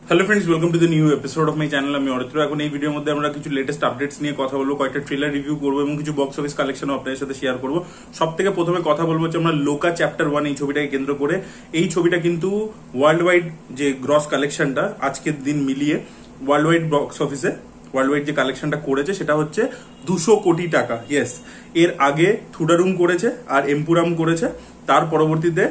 Hello friends, welcome to the new episode of my channel. আমি অরিত্র। এখন এই ভিডিওর মধ্যে আমরা কিছু লেটেস্ট আপডেটস নিয়ে কথা বলবো, কয়েকটা ট্রেলার রিভিউ করবো এবং কিছু বক্স অফিস কালেকশনও আপনাদের সাথে শেয়ার করবো। সব থেকে প্রথমে কথা বলবো হচ্ছে আমরা লোকা চ্যাপ্টার 1 এই ছবিটাকে কেন্দ্র করে। এই ছবিটা কিন্তু ওয়ার্ল্ড ওয়াইড যে গ্রস কালেকশনটা আজকের দিন মিলিয়ে ওয়ার্ল্ড ওয়াইড বক্স অফিসে ওয়ার্ল্ড ওয়াইড যে কালেকশনটা করেছে সেটা হচ্ছে 200 কোটি টাকা। ইয়েস, এর আগে থুডারুম করেছে আর এমপুরাম করেছে, তার পরবর্তীতে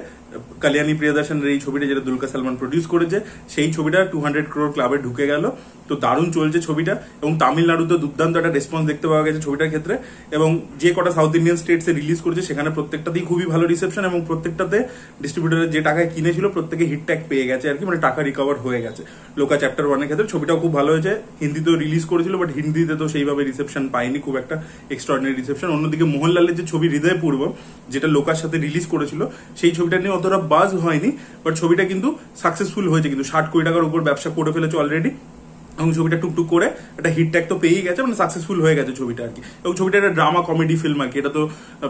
কালিয়ানি প্রিয়দর্শনের এই ছবিটা যেটা দুলকার সালমান প্রডিউস করেছে সেই ছবিটা 200 crore ক্লাবে ঢুকে গেল। তো দারুণ চলছে ছবিটা এবং তামিলনাড়ুতে দুর্দান্ত একটা রেসপন্স দেখতে পাওয়া গেছে ছবিটার ক্ষেত্রে। এবং যে কটা সাউথ ইন্ডিয়ান স্টেটসে রিলিজ করেছে সেখানে প্রত্যেকটাতেই খুবই ভালো রিসেপশন এবং প্রত্যেকটাতে ডিস্ট্রিবিউটারের যে টাকায় কিনেছিল প্রত্যেকে হিট ট্যাগ পেয়ে গেছে আর কি, মানে টাকা রিকভার হয়ে গেছে। লোকা চ্যাপ্টার 1 এর ক্ষেত্রে ছবিটাও খুব ভালো হয়েছে। হিন্দিতেও রিলিজ করেছিল, বাট হিন্দিতে তো সেইভাবে রিসেপশন পায়নি, খুব একটা এক্সট্রাঅর্ডিনারি রিসেপশন। অন্যদিকে মোহনলালের যে ছবি হৃদয়পূর্ব, যেটা লোকার সাথে রিলিজ করেছিল, সেই ছবিটা নিয়ে অতটা বাজ হয়নি, বাট ছবিটা কিন্তু সাকসেসফুল হয়েছে, কিন্তু 60 কোটি টাকার উপর ব্যবসা করে ফেলেছে অলরেডি এবং ছবিটা টুকটুক করে একটা হিট ট্যাগ তো পেয়েই গেছে, মানে সাকসেসফুল হয়ে গেছে ছবিটা আর কি। এবং ছবিটা একটা ড্রামা কমেডি ফিল্ম আর কি, এটা তো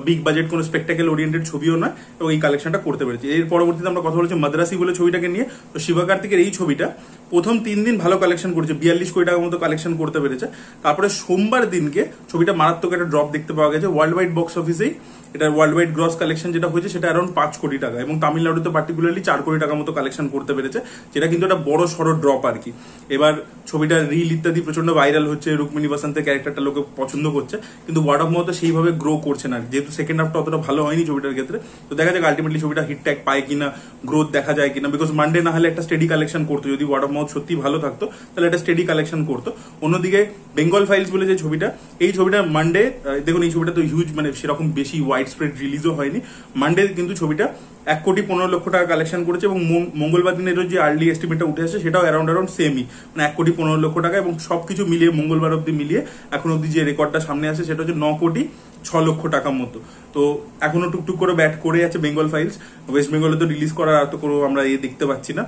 বিগ বাজেট কোনো স্পেকটাকেল ওরিয়েন্টেড ছবিও নয় এবং এই কালেকশনটা করতে পেরেছে। এর পরবর্তীতে আমরা কথা বলেছি মাদ্রাসি বলে ছবিটাকে নিয়ে। তো শিবকার্তিকের এই ছবিটা প্রথম 3 দিন ভালো কালেকশন করেছে, 42 কোটি টাকার মতো কালেকশন করতে পেরেছে। তারপরে সোমবার দিনকে ছবিটা মারাত্মক একটা ড্রপ দেখতে পাওয়া গেছে ওয়ার্ল্ড ওয়াইড বক্স অফিসেই। এটা ওয়ার্ল্ড ওয়াইড গ্রস কালেকশন যেটা হয়েছে সেটা অ্যারাউন্ড 5 কোটি টাকা এবং তামিলনাড়ুতে পার্টিকুলারলি 4 কোটি টাকার মতো কালেকশন করতে পেরেছে, যেটা কিন্তু একটা বড় সড়ো ড্রপ আর কি। এবার ছবিটা রিল ইত্যাদি প্রচন্ড ভাইরাল হচ্ছে, রুক্মিণী বসন্তের ক্যারেক্টারটা লোকে পছন্দ করছে, কিন্তু ওয়ার্ড অফ মাউথ সেইভাবে গ্রো করছে না, যেহেতু সেকেন্ড হাফটা অতটা ভালো হয়নি ছবিটার ক্ষেত্রে। তো দেখা যাক আলটিমেটলি ছবিটা হিট ট্যাগ পায় কিনা, গ্রোথ দেখা যায় কিনা, বিকজ মানডে না হলে একটা স্টেডি কালেকশন করতো, যদি ওয়ার্ড অফ মাউথ সত্যি ভালো থাকতো তাহলে একটা স্টেডি কালেকশন করতো। অন্যদিকে বেঙ্গল ফাইলস বলে যে ছবিটা, এই ছবিটা মানডে, দেখুন এই ছবিটা তো হিউজ, মানে সেরকম বেশি ওয়াইড স্প্রেড রিলিজও হয়নি। মানডে কিন্তু ছবিটা 1 কোটি 15 লক্ষ টাকা কালেকশন করেছে এবং মঙ্গলবার দিনের যে আর্লি এস্টিমেটটা উঠে আসছে সেটাও অ্যারাউন্ড সেমই, মানে 1 কোটি 15 লক্ষ টাকা। এবং সবকিছু মিলিয়ে মঙ্গলবার অব্দি মিলিয়ে এখন অব্দি যে রেকর্ডটা সামনে আসে সেটা হচ্ছে 9 কোটি 6 লক্ষ টাকার মতো। তো এখনো টুকটুক করে ব্যাট করে যাচ্ছে বেঙ্গল ফাইলস। ওয়েস্ট বেঙ্গলে তো রিলিজ করার আর তো কোনো আমরা দেখতে পাচ্ছি না।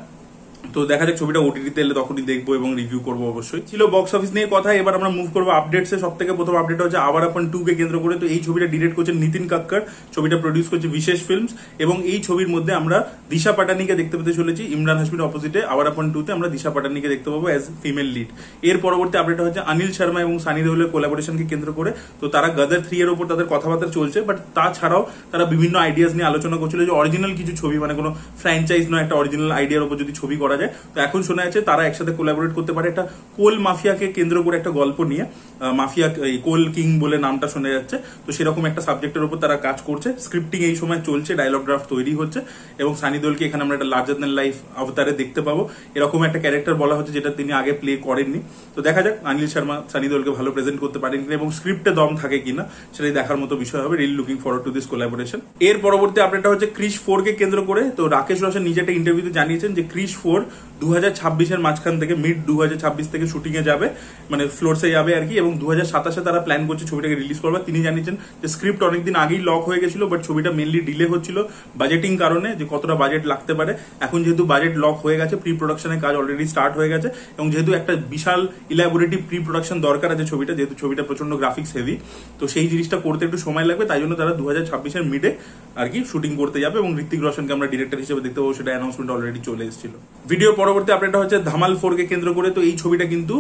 তো দেখা যাক ছবিটা ওটিটিতে এলে তখনই দেখবো এবং রিভিউ করবো। অবশ্যই ছিল বক্স অফিস নিয়ে কথা। এবার আমরা মুভ করবো আপডেটসে। সব থেকে প্রথম আপডেট হচ্ছে আবার আপন 2 কে কেন্দ্র করে। তো এই ছবিটা ডিরেক্ট করছেন নিতিন কাক্কর, ছবিটা প্রডিউস করছে বিশেষ ফিল্মস এবং এই ছবির মধ্যে আমরা দিশা পাটানিকে দেখতে পেতে চলেছি। ইমরান হাসমির অপোজিটে আবার আপন 2 তে আমরা দিশা পাটানিকে দেখতে পাবো অ্যাজ ফিমেল লিড। এর পরবর্তী আপডেট হচ্ছে অনিল শর্মা এবং সানি দেওলের কোলাবোরেশনকে কেন্দ্র করে। তো তারা গদর 3 এর উপর তাদের কথাবার্তা চলছে, বাট তাছাড়াও তারা বিভিন্ন আইডিয়াস নিয়ে আলোচনা করছিল যে অরিজিনাল কিছু ছবি, মানে কোনো ফ্র্যাঞ্চাইজ নয়, একটা অরিজিনাল আইডিয়ার উপর যদি ছবি করা যায়। তো এখন শোনা যাচ্ছে তারা একসাথে কোলাবোরেট করতে পারে একটা কোল মাফিয়াকে কেন্দ্র করে একটা গল্প নিয়ে। মাফিয়া কোল কিং বলে নামটা শোনা যাচ্ছে। তো সেরকম একটা সাবজেক্টের উপর তারা কাজ করছে। স্ক্রিপ্টিং এই সময় চলছে, ডায়লগ ড্রাফট তৈরি হচ্ছে এবং সানি দেওলকে এখানে আমরা একটা লার্জার দ্যান লাইফ অবতারে দেখতে পাবো। এরকম একটা ক্যারেক্টার বলা হচ্ছে যেটা তিনি আগে প্লে করেননি। তো দেখা যাক অনিল শর্মা সানি দেওলকে ভালো প্রেজেন্ট করতে পারেন কিনা এবং স্ক্রিপ্টে দম থাকে কিনা, সেটাই দেখার মতো বিষয় হবে। Really looking forward to this collaboration. এর পরবর্তী আপডেটটা হচ্ছে ক্রিশ 4 কে কেন্দ্র করে। তো রাকেশ রোশন নিজে একটা ইন্টারভিউতে জানিয়েছেন যে ক্রিশ 4 2026 মাঝখান থেকে মিড 2026 থেকে শুটিং এ যাবে, মানে ফ্লোরসে যাবে আর কি। এবং 2027 তারা প্ল্যান করছে ছবিটাকে রিলিজ করবে। তিনি জানিয়েছেন যে স্ক্রিপ্ট অনেকদিন আগেই লক হয়ে গেছিল, বাট ছবিটা মেনলি ডিলে হচ্ছিল বাজেটিং কারণে, যে কতটা বাজেট লাগতে পারে। এখন যেহেতু বাজেট লক হয়ে গেছে, প্রি প্রোডাকশনের কাজ অলরেডি স্টার্ট হয়ে গেছে এবং যেহেতু একটা বিশাল ইলাবোরেটিভ প্রি প্রোডাকশন দরকার আছে ছবিটা, যেহেতু ছবিটা প্রচন্ড গ্রাফিক্স হেভি, তো সেই জিনিসটা করতে একটু সময় লাগবে। তাই জন্য তারা 2026 মিডে আর কি শুটিং করতে যাবে এবং ঋত্বিক রোশনকে আমরা ডিরেক্টর হিসেবে দেখতে পাবো, সেটা অ্যানাউন্সমেন্ট অলরেডি চলে এসেছিল। ভিডিওর পরবর্তী আপডেটটা হচ্ছে ধামাল 4 কে কেন্দ্র করে। তো এই ছবিটা কিন্তু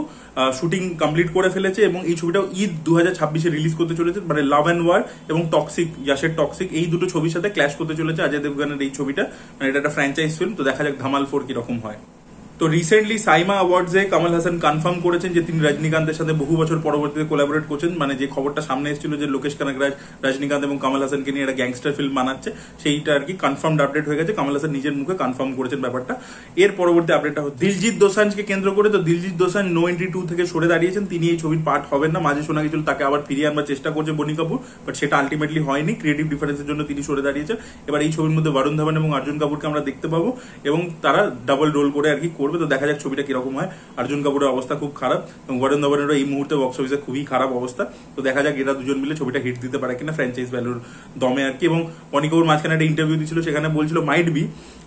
শুটিং কমপ্লিট করে ফেলেছে এবং এই ছবিটাও ঈদ 2026 রিলিজ করতে চলেছে। মানে লাভ অ্যান্ড ওয়ার এবং টক্সিক, ইয়াসের টক্সিক, এই দুটো ছবির সাথে ক্ল্যাশ করতে চলেছে অজয় দেবগানের এই ছবিটা। মানে এটা একটা ফ্র্যাঞ্চাইজ ফিল্ম। তো দেখা যাক ধামাল 4 কিরকম হয়। তো রিসেন্টলি সাইমা অ্যাওয়ার্ডসে কমল হাসান কনফার্ম করেছেন যে তিনি রজনীকান্তের সাথে বহু বছর পরবর্তীতে কোলাবোরেট করছেন। মানে যে খবরটা সামনে এসেছিল যে লোকেশ কানাগরাজ রজনীকান্ত এবং কমল হাসানকে নিয়ে একটা গ্যাংস্টার ফিল্ম বানাচ্ছে, সেইটা আর কি কনফার্মড আপডেট হয়ে গেছে। কমল হাসান নিজের মুখে কনফার্ম করেছেন ব্যাপারটা। এর পরবর্তী আপডেটটা হচ্ছে দিলজিৎ দোসাঞ্জকে কেন্দ্র করে। তো দিলজিৎ দোসাঞ্জ নো এন্ট্রি 2 থেকে সরে দাঁড়িয়েছেন, তিনি এই ছবির পার্ট হবেন না। মাঝে শোনা গেছিল তাকে আবার ফিরিয়ে আনবার চেষ্টা করছে বনি কাপুর, বাট সেটা আলটিমেটলি হয়নি। ক্রিয়েটিভ ডিফারেন্সের জন্য তিনি সরে দাঁড়িয়েছেন। এবার এই ছবির মধ্যে বরুণ ধাওয়ান এবং অর্জুন কাপুরকে আমরা দেখতে পাবো এবং তারা ডাবল রোল করে আর কি করবে। তো দেখা যাক ছবিটা কিরকম হয়। অর্জুন কাপুরের অবস্থা খুব খারাপ এবং বরুণ ধাওয়ানেরও এই মুহূর্তে বক্স অফিসে খুবই খারাপ অবস্থা। তো দেখা যাক এরা দুজন মিলে ছবিটা হিট দিতে পারে কিনা ফ্র্যাঞ্চাইজ ভ্যালুর দমে আর কি। এবং বনি কাপুর মাঝখানে একটা ইন্টারভিউ দিয়েছিল, সেখানে বলছিল মাইট বি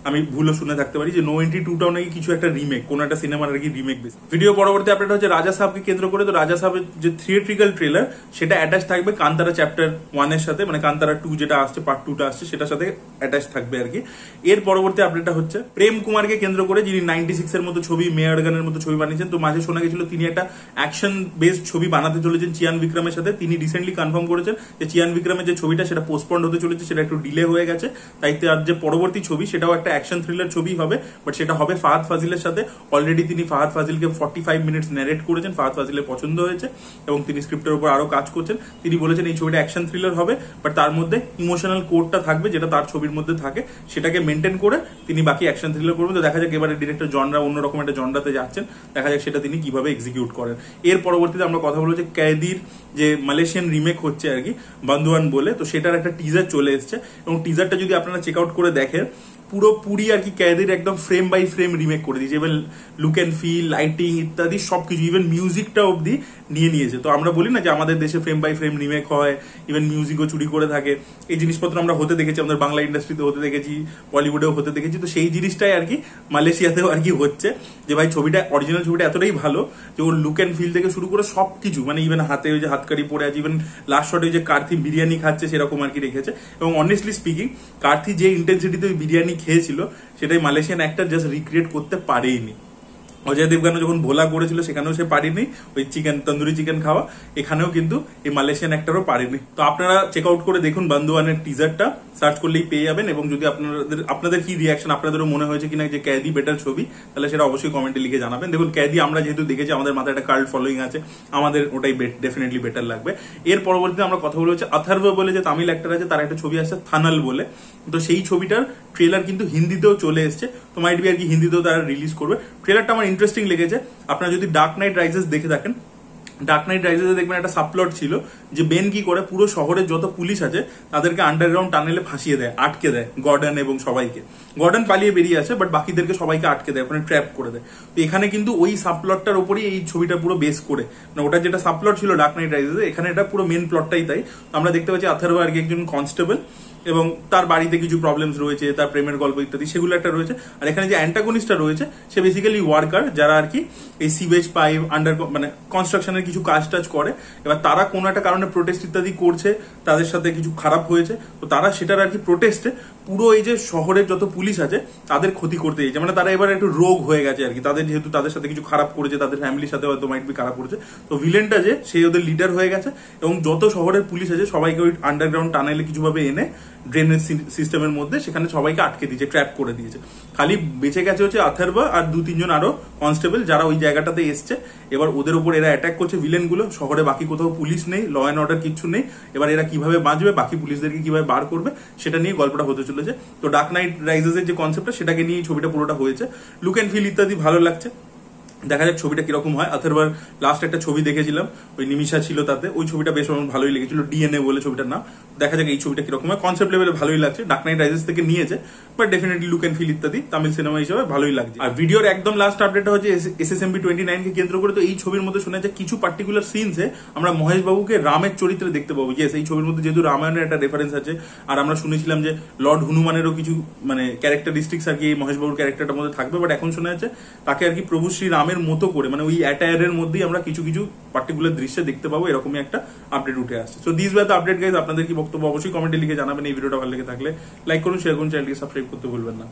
আমি ভুলও শুনে থাকতে পারি, যে নো এন্ট্রি 2টাও নাকি কিছু একটা রিমেক, কোন একটা সিনেমার আর কি রিমেক বেস। ভিডিও পরবর্তী আপডেট হচ্ছে রাজা সাহেবকে কেন্দ্র করে। তো রাজা সাহেবের যে থিয়েট্রিক্যাল ট্রেলার সেটা অ্যাটাচ থাকবে কান্তারা চ্যাপ্টার 1 এর সাথে, মানে কান্তারা 2 যেটা আসছে, পার্ট 2টা আসছে, সেটার সাথে অ্যাটাচ থাকবে আর কি। এর পরবর্তী আপডেটটা হচ্ছে প্রেম কুমারকে কেন্দ্র করে, যিনি 96 এর মতো ছবি, মেয়ার গানের মতো ছবি বানিয়েছেন। তো মাঝে শোনা গেছিল তিনি একটা অ্যাকশন বেসড ছবি বানাতে চলেছেন চিয়ান বিক্রমের সাথে। তিনি রিসেন্টলি কনফার্ম করেছেন যে চিয়ান বিক্রমের যে ছবিটা সেটা পোস্টপন্ড হতে চলেছে, সেটা একটু ডিলে হয়ে গেছে। তাই তার যে পরবর্তী ছবি সেটাও একটা অ্যাকশন থ্রিলার ছবি হবে, বাট সেটা হবে ফাহাদ ফাজিলের সাথে। অলরেডি তিনি ফাহাদ ফাজিলকে 45 মিনিটস ন্যারেট করেছেন, ফাহাদ ফাজিলের পছন্দ হয়েছে এবং তিনি স্ক্রিপ্টের উপর আরো কাজ করছেন। তিনি বলেছেন এই ছবিটা অ্যাকশন থ্রিলার হবে, বাট তার মধ্যে ইমোশনাল কোডটা থাকবে যেটা তার ছবির মধ্যে থাকে, সেটাকে মেনটেন করে তিনি বাকি অ্যাকশন থ্রিলার করবেন। তো দেখা যাক এবারে ডিরেক্টর জনরা অন্যরকম একটা জনরাতে যাচ্ছেন, দেখা যাক সেটা তিনি কিভাবে এক্সিকিউট করেন। এর পরবর্তীতে আমরা কথা বলবো যে ক্যাদির যে মালয়েশিয়ান রিমেক হচ্ছে আর কি, বান্দুয়ান বলে, তো সেটার একটা টিজার চলে এসছে এবং টিজারটা যদি আপনারা চেক আউট করে দেখেন পুরোপুরি আর কি ক্যাদির একদম ফ্রেম বাই ফ্রেম রিমেক করে দিয়েছে। Even look and feel, lighting ইত্যাদি সবকিছু, ইভেন মিউজিকটা অব্দি নিয়ে নিয়েছে। তো আমরা বলি না যে আমাদের দেশে ফ্রেম বাই ফ্রেম রিমেক হয়, ইভেন মিউজিকও চুরি করে থাকে, এই জিনিসপত্র আমরা হতে দেখেছি, আমাদের বাংলা ইন্ডাস্ট্রিতে হতে দেখেছি, বলিউডেও হতে দেখেছি। তো সেই জিনিসটাই আর কি মালয়েশিয়াতেও আর কি হচ্ছে, যে ভাই ছবিটা, অরিজিনাল ছবিটা এতটাই ভালো যে ওর লুক অ্যান্ড ফিল থেকে শুরু করে সবকিছু, মানে ইভেন হাতে ওই যে হাতকারি পরে আছে, ইভেন লাস্ট শটে যে কার্থি বিরিয়ানি খাচ্ছে সেরকম আর কি রেখেছে। এবং অনেস্টলি স্পিকিং কার্থি যে ইন্টেন্সিটিতে বিরিয়ানি খেয়েছিল সেটাই মালয়েশিয়ান অ্যাক্টর জাস্ট রিক্রিয়েট করতে পারেইনি। অজয় দেবগানও যখন ভোলা করেছিল সেখানেও সে পারেনি ওই চিকেন, তন্দুরি চিকেন খাওয়া, এখানেও কিন্তু এই মালয়েশিয়ান অ্যাক্টরও পারেনি। তো আপনারা চেক আউট করে দেখুন বান্দুয়ানের টিজারটা, সার্চ করলেই পেয়ে যাবেন। এবং যদি আপনাদের কি রিয়াকশন, আপনাদেরও মনে হয়েছে কিনা যে ক্যাদি বেটার ছবি, তাহলে সেটা অবশ্যই কমেন্টে লিখে জানাবেন। দেখুন ক্যাদি আমরা যেহেতু দেখেছি, আমাদের মাথায় একটা কাল্ট ফলোইং আছে, আমাদের ওটাই ডেফিনেটলি বেটার লাগবে। এর পরবর্তীতে আমরা কথা বলে হচ্ছে অথর্ব বলে যে তামিল অ্যাক্টর আছে, তার একটা ছবি আসছে থানাল বলে। তো সেই ছবিটার ট্রেলার কিন্তু হিন্দিতেও চলে এসছে, তো মাইট বি আর কি হিন্দিতেও তারা রিলিজ করবে। ট্রেলারটা আমার ইন্টারেস্টিং লেগেছে। আপনারা যদি ডার্ক নাইট রাইজেস দেখে থাকেন, ডার্ক নাইট রাইজেসে দেখবেন একটা সাবপ্লট ছিল যে বেন কি করে পুরো শহরের যত পুলিশ আছে তাদেরকে আন্ডারগ্রাউন্ড টানেলে ফাঁসিয়ে দেয়, আটকে দেয়, গর্ডন এবং সবাইকে। গর্ডন পালিয়ে বেরিয়ে আসে, বাট বাকিদেরকে সবাইকে আটকে দেয়, ওখানে ট্র্যাপ করে দেয়। তো এখানে কিন্তু ওই সাবপ্লটটার উপরই এই ছবিটা পুরো বেস করে, মানে ওটা যেটা সাবপ্লট ছিল ডার্ক নাইট রাইজেসে, এখানে এটা পুরো মেন প্লটটাই তাই। তো আমরা দেখতে পাচ্ছি অথর্ব আর কি একজন কনস্টেবল এবং তার বাড়িতে কিছু প্রবলেমস রয়েছে, তার প্রেমের গল্প ইত্যাদি সেগুলো একটা রয়েছে। আর এখানে যে অ্যান্টাগনিস্টটা রয়েছে সে বেসিক্যালি ওয়ার্কার, যারা আর কি এই সিভেজ পাইপ মানে কনস্ট্রাকশনের কিছু কাজ টাজ করে। এবার তারা কোনো একটা কারণে প্রোটেস্ট ইত্যাদি করছে, তাদের সাথে কিছু খারাপ হয়েছে, তো তারা সেটার আর কি প্রোটেস্টে পুরো এই যে শহরের যত পুলিশ আছে তাদের ক্ষতি করতে চাইছে। মানে তারা এবার একটু রোগ হয়ে গেছে আর কি, তাদের যেহেতু তাদের সাথে কিছু খারাপ করেছে, তাদের ফ্যামিলির সাথে হয়তো মাইট বি খারাপ করেছে। তো ভিলেনটা যে সে ওদের লিডার হয়ে গেছে এবং যত শহরের পুলিশ আছে সবাইকে ওই আন্ডারগ্রাউন্ড টানেলে কিছুভাবে এনে ড্রেনেজ সিস্টেমের মধ্যে সেখানে সবাইকে আটকে দিয়েছে, ট্র্যাপ করে দিয়েছে। খালি বেঁচে গেছে হচ্ছে অথর্ব আর 2-3 জন আরো কনস্টেবল যারা ওই জায়গাটাতে এসছে। এবার ওদের উপর এরা অ্যাটাক করছে ভিলেন গুলো, শহরে বাকি কোথাও পুলিশ নেই, ল অ্যান্ড অর্ডার কিছু নেই। এবার এরা কিভাবে বাঁচবে, বাকি পুলিশদেরকে কিভাবে বার করবে, সেটা নিয়ে গল্পটা হতে চলেছে। তো ডার্ক নাইট রাইজেস এর যে কনসেপ্টটা সেটাকে নিয়ে ছবিটা পুরোটা হয়েছে। লুক অ্যান্ড ফিল ইত্যাদি ভালো লাগছে, দেখা যাক ছবিটা কিরকম হয়। অথর্বার লাস্ট একটা ছবি দেখেছিলাম, ওই নিমিষা ছিল তাতে, ওই ছবিটা বেশ আমার ভালোই লেগেছিল, ডিএনএ বলে ছবিটার নাম। দেখা যাক এই ছবিটা কিরকম হয়। কনসেপ্ট লেভেলে ভালোই লাগছে, ডার্ক নাইট রাইজেস থেকে নিয়েছে, but definitely look and feel ইত্যাদি তামিল সিনেমা হিসেবে ভালোই লাগছে। আর ভিডিওর একদম লাস্ট আপডেটটা হচ্ছে SSMB 29 কে কেন্দ্র করে। তো এই ছবির মধ্যে শোনা যায় কিছু পার্টিকুলার সিনসে আমরা মহেশ বাবুকে রামের চরিত্রে দেখতে পাবো। ইয়েস, এই ছবির মধ্যে যেহেতু রামায়ণের একটা রেফারেন্স আছে, আর আমরা শুনেছিলাম যে লর্ড হনুমানেরও কিছু মানে ক্যারেক্টারিস্টিক্স আর কি এই মহেশ বাবুর ক্যারেক্টারটার মধ্যে থাকবে, বাট এখন শোনা যাচ্ছে তাকে আর কি প্রভু শ্রী রামের মতো করে, মানে ওই অ্যাটায়ারের মধ্যেই আমরা কিছু কিছু পার্টিকুলার দৃশ্যে দেখতে পাবো, এরকমই একটা আপডেট উঠে আসছে। So this was the update guys. আপনাদের কি বক্তব্য অবশ্যই কমেন্টে লিখে জানাবেন। এই ভিডিওটা ভালো লেগে থাকলে লাইক করুন, শেয়ার করুন, চ্যানেলকে সাবস্ক্রাইব করতে ভুলবেন না।